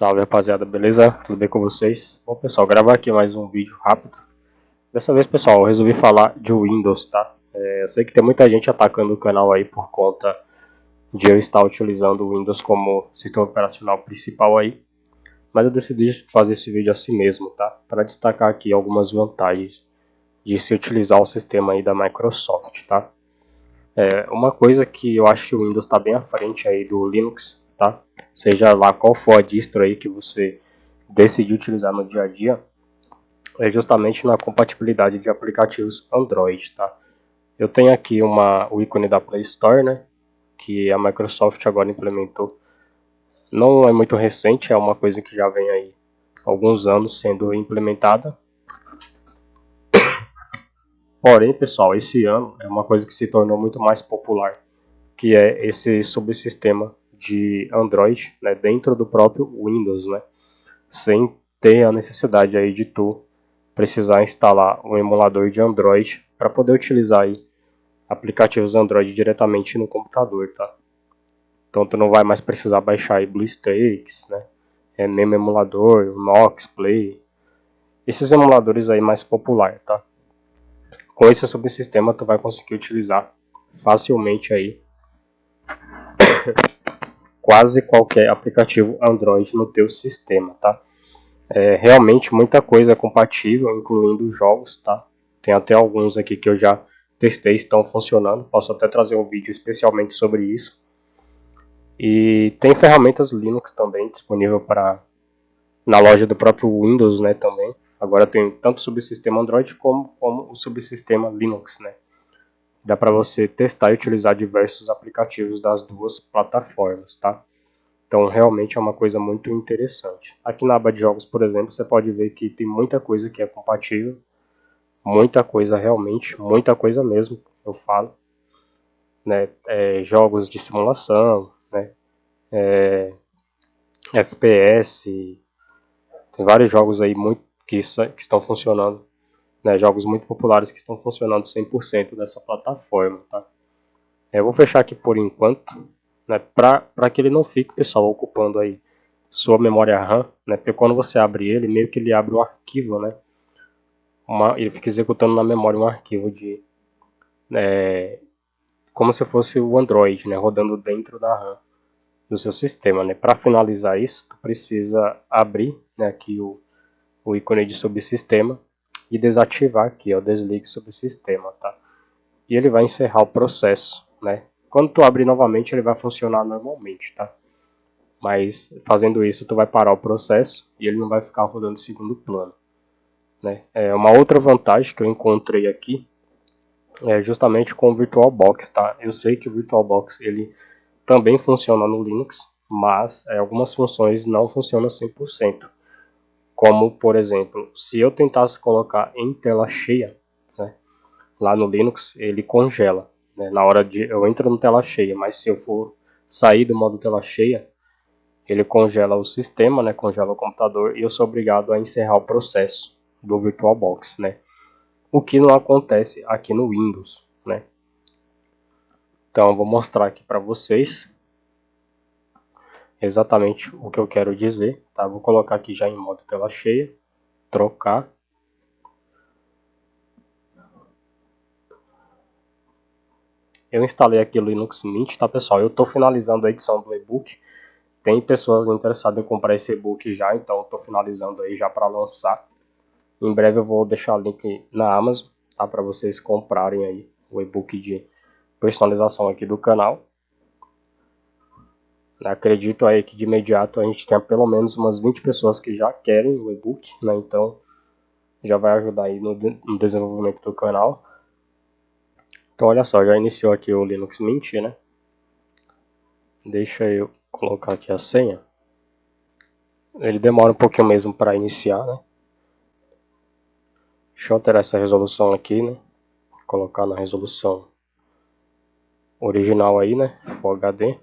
Salve rapaziada, beleza? Tudo bem com vocês? Bom pessoal, gravar aqui mais um vídeo rápido. Dessa vez pessoal, eu resolvi falar de Windows, tá? Eu sei que tem muita gente atacando o canal aí por conta de eu estar utilizando o Windows como sistema operacional principal aí. Mas eu decidi fazer esse vídeo assim mesmo, tá? Para destacar aqui algumas vantagens de se utilizar o sistema aí da Microsoft, tá? Uma coisa que eu acho que o Windows está bem à frente aí do Linux, tá? Seja lá qual for a distro aí que você decidir utilizar no dia a dia, é justamente na compatibilidade de aplicativos Android, tá? Eu tenho aqui o ícone da Play Store, né? Que a Microsoft agora implementou. Não é muito recente, é uma coisa que já vem aí há alguns anos sendo implementada. Porém, pessoal, esse ano é uma coisa que se tornou muito mais popular, que é esse subsistema de Android, né, dentro do próprio Windows, né, sem ter a necessidade aí de tu precisar instalar um emulador de Android para poder utilizar aí aplicativos Android diretamente no computador, tá? Então tu não vai mais precisar baixar aí BlueStacks, né, mesmo emulador, o Nox Play, esses emuladores aí mais populares, tá? Com esse subsistema tu vai conseguir utilizar facilmente aí quase qualquer aplicativo Android no teu sistema, tá? Realmente muita coisa é compatível, incluindo jogos, tá? Tem até alguns aqui que eu já testei, estão funcionando. Posso até trazer um vídeo especialmente sobre isso. E tem ferramentas Linux também disponível para na loja do próprio Windows, né? Também. Agora tem tanto o subsistema Android como o subsistema Linux, né? Dá para você testar e utilizar diversos aplicativos das duas plataformas, tá? Então realmente é uma coisa muito interessante. Aqui na aba de jogos, por exemplo, você pode ver que tem muita coisa que é compatível, muita coisa realmente, muita coisa mesmo, eu falo, né? Jogos de simulação, né? FPS, tem vários jogos aí muito que estão funcionando, né? Jogos muito populares que estão funcionando 100% dessa plataforma, tá? Eu vou fechar aqui por enquanto, né? Para que ele não fique, pessoal, ocupando aí sua memória RAM, né? Porque quando você abre ele, meio que ele abre um arquivo, né? Ele fica executando na memória um arquivo de como se fosse o Android, né? Rodando dentro da RAM do seu sistema, né? Para finalizar isso, tu precisa abrir, né, aqui o ícone de subsistema e desativar aqui, ó, desligue subsistema, tá? E ele vai encerrar o processo, né? Quando tu abrir novamente, ele vai funcionar normalmente, tá? Mas fazendo isso, tu vai parar o processo e ele não vai ficar rodando em segundo plano, né? Uma outra vantagem que eu encontrei aqui é justamente com o VirtualBox, tá? Eu sei que o VirtualBox ele também funciona no Linux, mas algumas funções não funcionam 100%. Como, por exemplo, se eu tentasse colocar em tela cheia, né, lá no Linux, ele congela, né? Na hora de eu entro no tela cheia, mas se eu for sair do modo tela cheia, ele congela o sistema, né, congela o computador e eu sou obrigado a encerrar o processo do VirtualBox, né? O que não acontece aqui no Windows, né? Então eu vou mostrar aqui para vocês exatamente o que eu quero dizer, tá? Vou colocar aqui já em modo tela cheia, trocar. Eu instalei aqui o Linux Mint, tá pessoal? Eu estou finalizando a edição do e-book. Tem pessoas interessadas em comprar esse e-book já, então estou finalizando aí já para lançar. Em breve eu vou deixar o link na Amazon, tá? Para vocês comprarem aí o e-book de personalização aqui do canal. Acredito aí que de imediato a gente tenha pelo menos umas 20 pessoas que já querem o e-book, né? Então já vai ajudar aí no desenvolvimento do canal. Então olha só, já iniciou aqui o Linux Mint, né? Deixa eu colocar aqui a senha. Ele demora um pouquinho mesmo para iniciar, né? Deixa eu alterar essa resolução aqui, né? Colocar na resolução original aí, né? Full HD.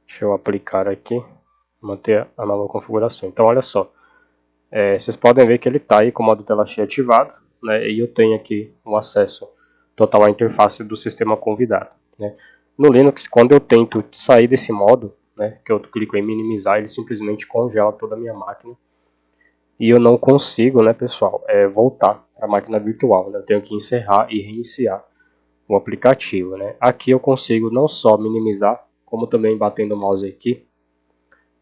Deixa eu aplicar aqui, manter a nova configuração. Então olha só, Vocês podem ver que ele está aí com o modo tela cheia ativado, né, e eu tenho aqui o acesso total à interface do sistema convidado. Né. No Linux, quando eu tento sair desse modo, né, que eu clico em minimizar, ele simplesmente congela toda a minha máquina e eu não consigo, né, pessoal, voltar para a máquina virtual. Né, eu tenho que encerrar e reiniciar o aplicativo. Né. Aqui eu consigo não só minimizar, como também batendo o mouse aqui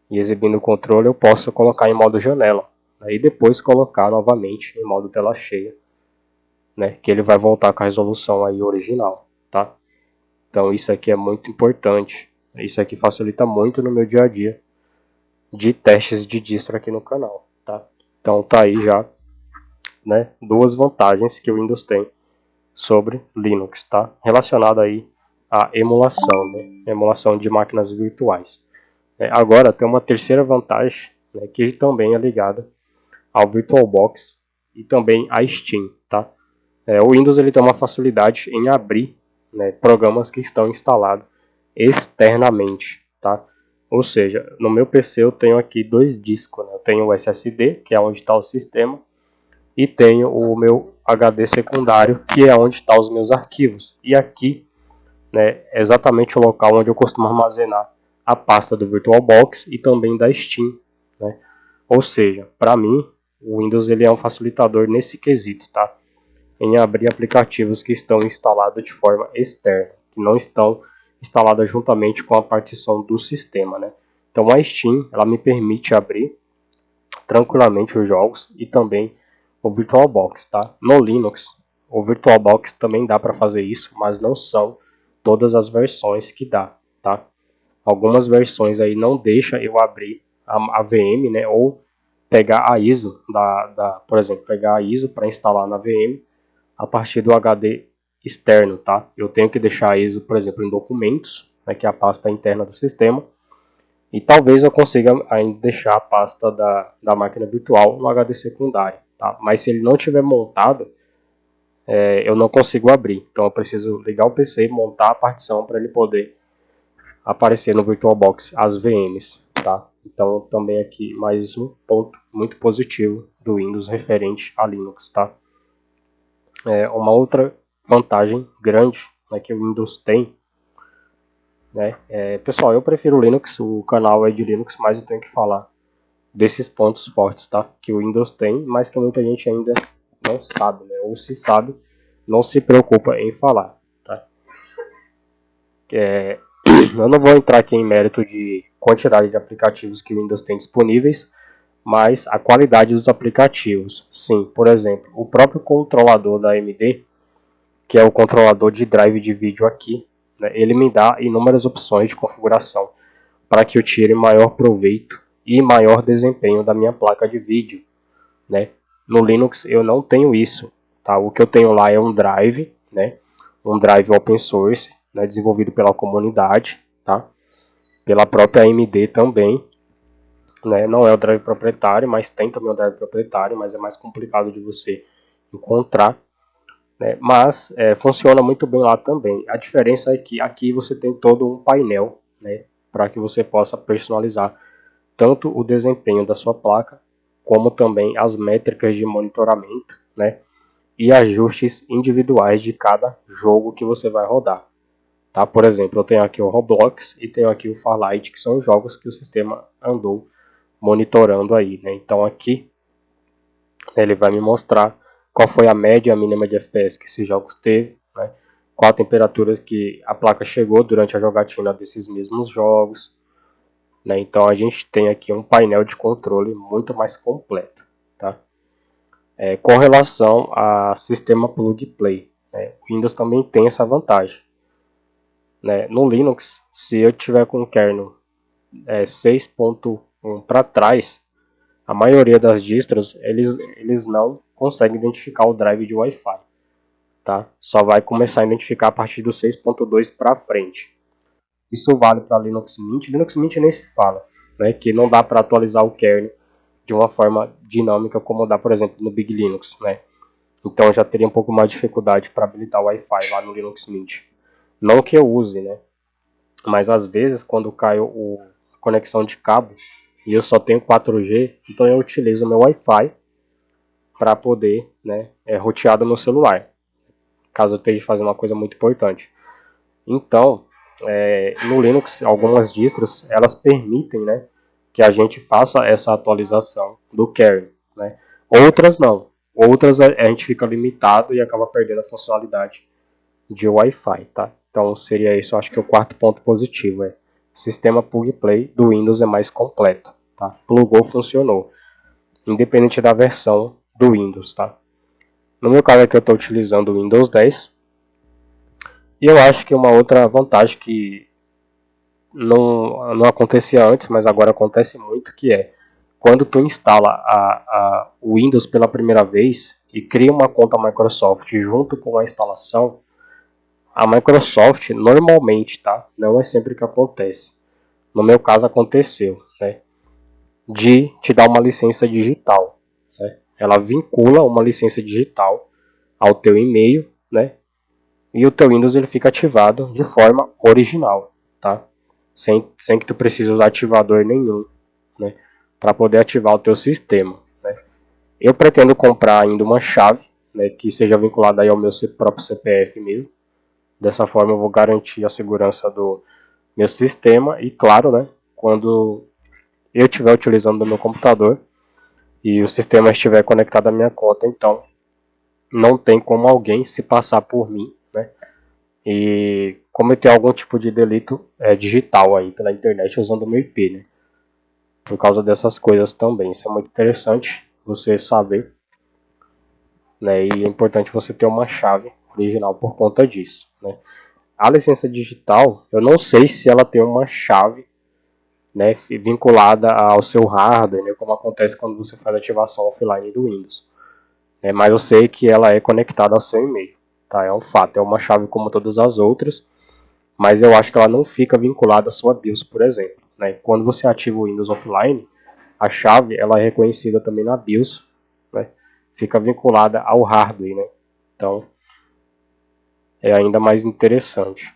e exibindo o controle, eu posso colocar em modo janela, né, e depois colocar novamente em modo tela cheia, né, que ele vai voltar com a resolução aí original, tá? Então isso aqui é muito importante, isso aqui facilita muito no meu dia a dia de testes de distro aqui no canal, tá? Então tá aí já, né, duas vantagens que o Windows tem sobre Linux, tá? Relacionado aí à emulação, né, emulação de máquinas virtuais. Agora tem uma terceira vantagem, né, que também é ligada ao VirtualBox e também à Steam, tá? O Windows ele tem uma facilidade em abrir, né, programas que estão instalados externamente, tá? Ou seja, no meu PC eu tenho aqui dois discos, né? Eu tenho o SSD, que é onde está o sistema, e tenho o meu HD secundário, que é onde estão os meus arquivos. E aqui, né, é exatamente o local onde eu costumo armazenar a pasta do VirtualBox e também da Steam, né? Ou seja, para mim, o Windows ele é um facilitador nesse quesito, tá? Em abrir aplicativos que estão instalados de forma externa, que não estão instaladas juntamente com a partição do sistema, né? Então a Steam ela me permite abrir tranquilamente os jogos e também o VirtualBox, tá? No Linux, o VirtualBox também dá para fazer isso, mas não são todas as versões que dá, tá? Algumas versões aí não deixa eu abrir a VM, né? Ou pegar a ISO por exemplo, pegar a ISO para instalar na VM a partir do HD externo, tá? Eu tenho que deixar a ISO, por exemplo, em documentos, né, que é a pasta interna do sistema, e talvez eu consiga ainda deixar a pasta da máquina virtual no HD secundário, tá? Mas se ele não tiver montado, eu não consigo abrir. Então eu preciso ligar o PC e montar a partição para ele poder aparecer no VirtualBox as VMs, tá? Então também aqui mais um ponto muito positivo do Windows referente a Linux, tá? Uma outra vantagem grande, né, que o Windows tem, né? Pessoal, eu prefiro o Linux, o canal é de Linux, mas eu tenho que falar desses pontos fortes, tá? Que o Windows tem, mas que muita gente ainda não sabe, né? Ou se sabe, não se preocupa em falar, tá? Eu não vou entrar aqui em mérito de quantidade de aplicativos que o Windows tem disponíveis, mas a qualidade dos aplicativos. Sim, por exemplo, o próprio controlador da AMD, que é o controlador de drive de vídeo aqui, né, ele me dá inúmeras opções de configuração para que eu tire maior proveito e maior desempenho da minha placa de vídeo. Né? No Linux eu não tenho isso. Tá? O que eu tenho lá é um drive, né? Um drive open source, né? Desenvolvido pela comunidade, tá? Pela própria AMD também. Né? Não é o drive proprietário, mas tem também o drive proprietário, mas é mais complicado de você encontrar. Né? Mas funciona muito bem lá também. A diferença é que aqui você tem todo um painel, né? Para que você possa personalizar tanto o desempenho da sua placa, como também as métricas de monitoramento, né? E ajustes individuais de cada jogo que você vai rodar. Tá? Por exemplo, eu tenho aqui o Roblox e tenho aqui o Farlight, que são jogos que o sistema andou monitorando aí. Né? Então aqui ele vai me mostrar qual foi a média e a mínima de FPS que esses jogos teve, né? Qual a temperatura que a placa chegou durante a jogatina desses mesmos jogos. Né? Então a gente tem aqui um painel de controle muito mais completo. Tá? Com relação a sistema plug play, né? O Windows também tem essa vantagem. Né? No Linux, se eu tiver com o kernel 6.1 para trás, a maioria das distros eles não conseguem identificar o drive de Wi-Fi. Tá? Só vai começar a identificar a partir do 6.2 para frente. Isso vale para Linux Mint. Linux Mint nem se fala, né? Que não dá para atualizar o kernel de uma forma dinâmica como dá, por exemplo, no Big Linux, né? Então eu já teria um pouco mais de dificuldade para habilitar o Wi-Fi lá no Linux Mint. Não que eu use, né? Mas às vezes quando cai a conexão de cabo, e eu só tenho 4G, então eu utilizo o meu Wi-Fi para poder, né, rotear do meu celular, caso eu esteja fazendo uma coisa muito importante. Então, no Linux, algumas distros, elas permitem, né, que a gente faça essa atualização do kernel, né? Outras não. Outras a gente fica limitado e acaba perdendo a funcionalidade de Wi-Fi, tá? Então seria isso, acho que o quarto ponto positivo o sistema plug play do Windows é mais completo, tá? Plugou, funcionou, independente da versão do Windows, tá? No meu caso aqui eu estou utilizando o Windows 10 e eu acho que uma outra vantagem que não acontecia antes, mas agora acontece muito, que é quando tu instala o Windows pela primeira vez e cria uma conta Microsoft junto com a instalação, a Microsoft normalmente, tá? Não é sempre que acontece. No meu caso aconteceu, né? De te dar uma licença digital, né? Ela vincula uma licença digital ao teu e-mail, né? E o teu Windows ele fica ativado de forma original, tá? Sem que tu precise usar ativador nenhum, né? Para poder ativar o teu sistema, né? Eu pretendo comprar ainda uma chave, né? Que seja vinculada aí ao meu próprio CPF mesmo. Dessa forma eu vou garantir a segurança do meu sistema e, claro, né? Quando eu estiver utilizando o meu computador e o sistema estiver conectado à minha conta, então não tem como alguém se passar por mim, né? E cometer algum tipo de delito digital aí pela internet usando o meu IP, né? Por causa dessas coisas também. Isso é muito interessante você saber, né? E é importante você ter uma chave original por conta disso, né? A licença digital, eu não sei se ela tem uma chave, né, vinculada ao seu hardware, né, como acontece quando você faz ativação offline do Windows. Mas eu sei que ela é conectada ao seu e-mail. Tá? É um fato, é uma chave como todas as outras, mas eu acho que ela não fica vinculada à sua BIOS, por exemplo. Né? Quando você ativa o Windows offline, a chave ela é reconhecida também na BIOS, né? Fica vinculada ao hardware. Né? Então, é ainda mais interessante.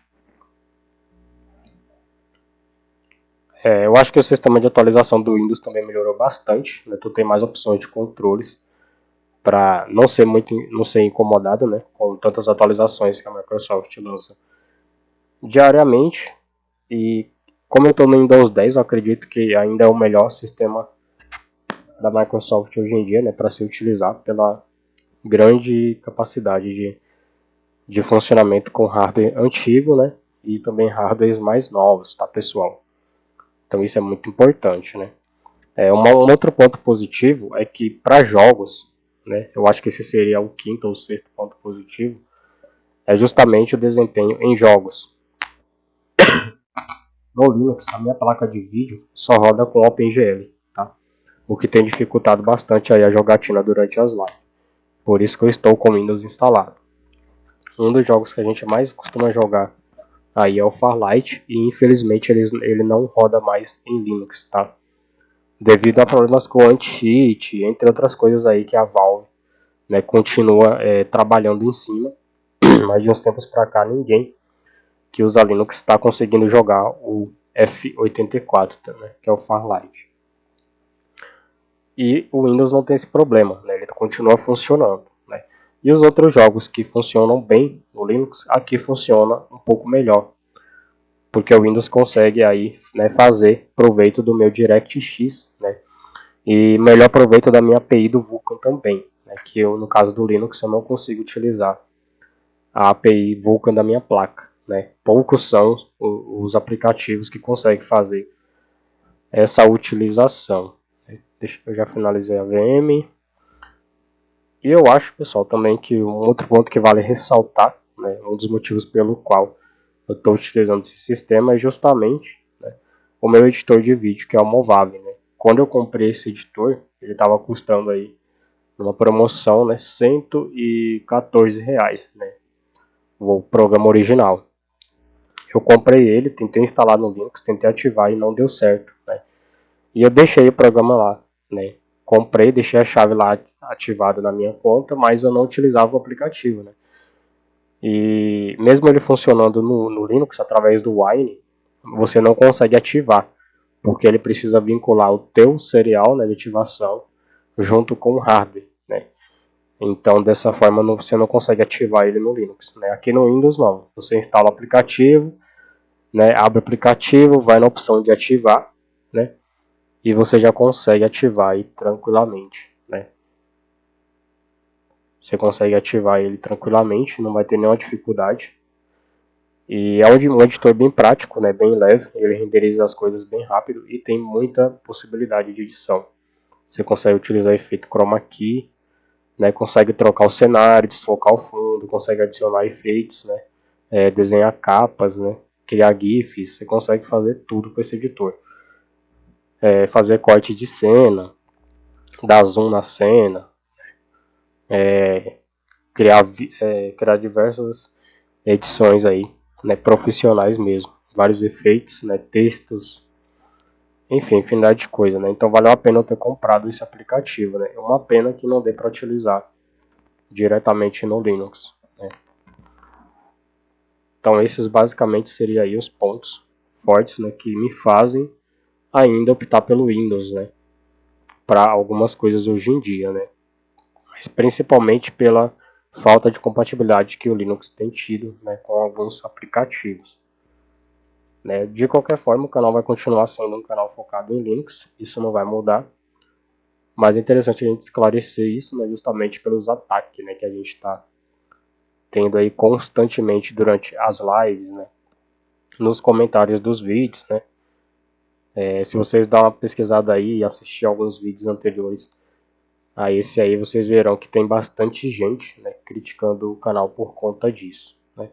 Eu acho que o sistema de atualização do Windows também melhorou bastante. Né? Tu tem mais opções de controles para não ser incomodado, né, com tantas atualizações que a Microsoft lança diariamente. E como eu estou no Windows 10, eu acredito que ainda é o melhor sistema da Microsoft hoje em dia, né, para se utilizar pela grande capacidade de funcionamento com hardware antigo, né, e também hardwares mais novos, tá, pessoal? Então isso é muito importante, né? Um outro ponto positivo é que para jogos, né, eu acho que esse seria o quinto ou sexto ponto positivo, é justamente o desempenho em jogos. No Linux, a minha placa de vídeo só roda com OpenGL, tá? O que tem dificultado bastante aí a jogatina durante as lives. Por isso que eu estou com o Windows instalado. Um dos jogos que a gente mais costuma jogar aí é o Farlight e infelizmente ele não roda mais em Linux, tá? Devido a problemas com anti-cheat, entre outras coisas aí que a Valve, né, continua trabalhando em cima. Mas de uns tempos para cá ninguém que usa Linux está conseguindo jogar o F84, né, que é o Farlight. E o Windows não tem esse problema, né, ele continua funcionando. Né. E os outros jogos que funcionam bem no Linux, aqui funciona um pouco melhor, porque o Windows consegue aí, né, fazer proveito do meu DirectX, né, e melhor proveito da minha API do Vulkan também, né, que eu, no caso do Linux, eu não consigo utilizar a API Vulkan da minha placa. Né? Poucos são os aplicativos que conseguem fazer essa utilização. Eu já finalizei a VM. E eu acho, pessoal, também que um outro ponto que vale ressaltar, né, um dos motivos pelo qual eu estou utilizando esse sistema é justamente, né, o meu editor de vídeo, que é o Movave. Né? Quando eu comprei esse editor, ele estava custando aí, numa promoção, né, R$114, né, o programa original. Eu comprei ele, tentei instalar no Linux, tentei ativar e não deu certo, né? E eu deixei o programa lá, né? Comprei, deixei a chave lá ativada na minha conta, mas eu não utilizava o aplicativo, né? E mesmo ele funcionando no Linux através do Wine, você não consegue ativar porque ele precisa vincular o teu serial, né, de ativação junto com o hardware, né? Então, dessa forma, você não consegue ativar ele no Linux, né? Aqui no Windows, não. Você instala o aplicativo, né, abre o aplicativo, vai na opção de ativar, né, e você já consegue ativar aí tranquilamente, né? Você consegue ativar ele tranquilamente, não vai ter nenhuma dificuldade. E é um editor bem prático, né, bem leve, ele renderiza as coisas bem rápido e tem muita possibilidade de edição. Você consegue utilizar efeito chroma key, né, consegue trocar o cenário, desfocar o fundo, consegue adicionar efeitos, né, desenhar capas, né, criar GIFs, você consegue fazer tudo com esse editor. Fazer corte de cena, dar zoom na cena, criar diversas edições aí, né, profissionais mesmo, vários efeitos, né, textos, enfim, infinidade de coisa, né? Então valeu a pena eu ter comprado esse aplicativo, né? É uma pena que não dê para utilizar diretamente no Linux, né? Então esses basicamente seriam aí os pontos fortes, né, que me fazem ainda optar pelo Windows, né, para algumas coisas hoje em dia, né? Mas principalmente pela falta de compatibilidade que o Linux tem tido, né, com alguns aplicativos. Né? De qualquer forma, o canal vai continuar sendo um canal focado em Linux, isso não vai mudar. Mas é interessante a gente esclarecer isso, né, justamente pelos ataques, né, que a gente está tendo aí constantemente durante as lives, né, nos comentários dos vídeos, né. Se vocês dão uma pesquisada aí e assistir alguns vídeos anteriores a esse aí, vocês verão que tem bastante gente, né, criticando o canal por conta disso, né.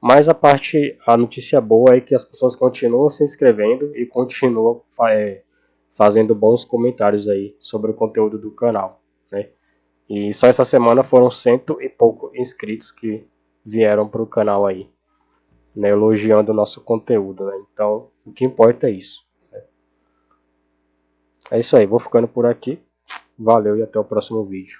Mas a notícia boa é que as pessoas continuam se inscrevendo e continuam fazendo bons comentários aí sobre o conteúdo do canal, né. E só essa semana foram 100 e pouco inscritos que vieram para o canal aí, né, elogiando o nosso conteúdo, né. Então, o que importa é isso. Né. É isso aí, vou ficando por aqui. Valeu e até o próximo vídeo.